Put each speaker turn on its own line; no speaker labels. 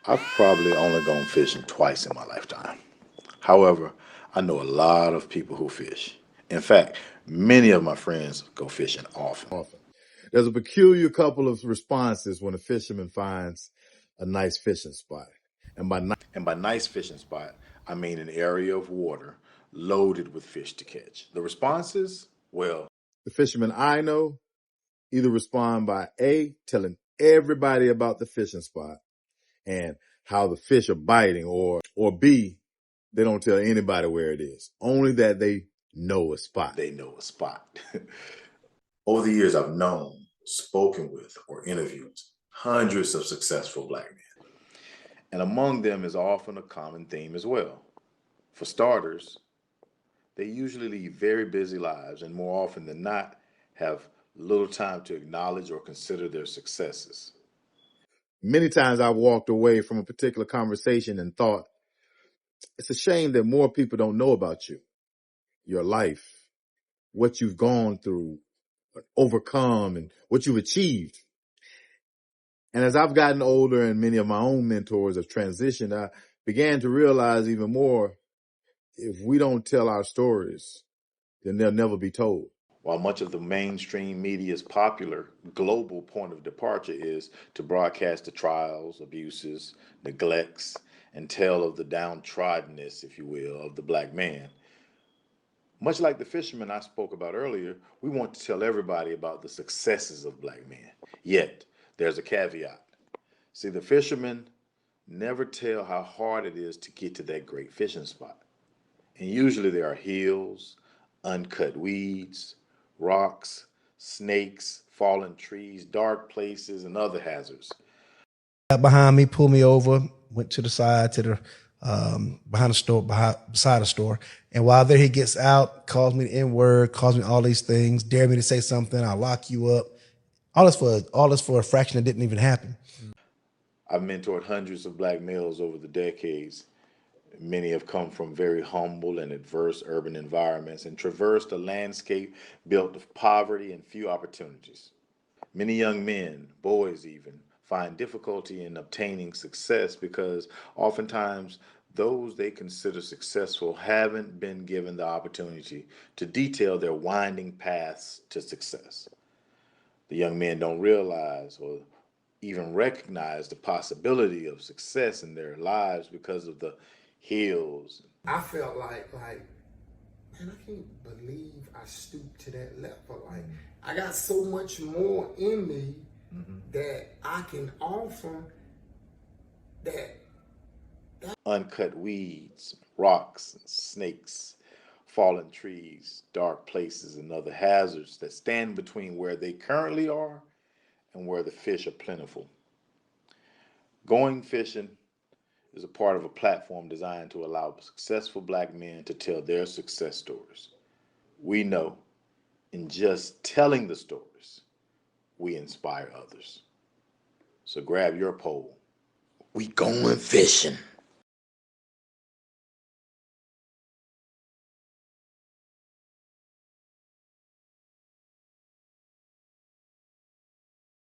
I've probably only gone fishing twice in my lifetime. However, I know a lot of people who fish. In fact, many of my friends go fishing often.
There's a peculiar couple of responses when a fisherman finds a nice fishing spot. And
And by nice fishing spot, I mean an area of water loaded with fish to catch. The responses, well,
the fishermen I know either respond by A, telling everybody about the fishing spot and how the fish are biting, or B, they don't tell anybody where it is, only that they know a spot.
they know a spot. Over the years, I've known, spoken with, or interviewed hundreds of successful black men. And among them is often a common theme as well. For starters, they usually lead very busy lives and more often than not have little time to acknowledge or consider their successes.
Many times I walked away from a particular conversation and thought, it's a shame that more people don't know about you, your life, what you've gone through, overcome, and what you've achieved. And as I've gotten older and many of my own mentors have transitioned, I began to realize even more, if we don't tell our stories, then they'll never be told.
While much of the mainstream media's popular global point of departure is to broadcast the trials, abuses, neglects, and tell of the downtroddenness, if you will, of the black man, much like the fisherman I spoke about earlier, we want to tell everybody about the successes of black men. Yet, there's a caveat. See, the fishermen never tell how hard it is to get to that great fishing spot. And usually there are hills, uncut weeds, rocks, snakes, fallen trees, dark places, and other hazards.
Got behind me, pulled me over, went to the side to the behind the store, beside the store. And while there, he gets out, calls me the N-word, calls me all these things, dare me to say something, I'll lock you up. All this for a fraction that didn't even happen.
I've mentored hundreds of black males over the decades. Many have come from very humble and adverse urban environments and traversed a landscape built of poverty and few opportunities. Many young men, boys even, find difficulty in obtaining success because oftentimes those they consider successful haven't been given the opportunity to detail their winding paths to success. The young men don't realize or even recognize the possibility of success in their lives because of the hills.
I felt like, man, I can't believe I stooped to that level. Like, I got so much more in me that I can offer that.
Uncut weeds, rocks, snakes, fallen trees, dark places, and other hazards that stand between where they currently are and where the fish are plentiful. Going fishing is a part of a platform designed to allow successful black men to tell their success stories. We know in just telling the stories, we inspire others. So grab your pole. We going fishing.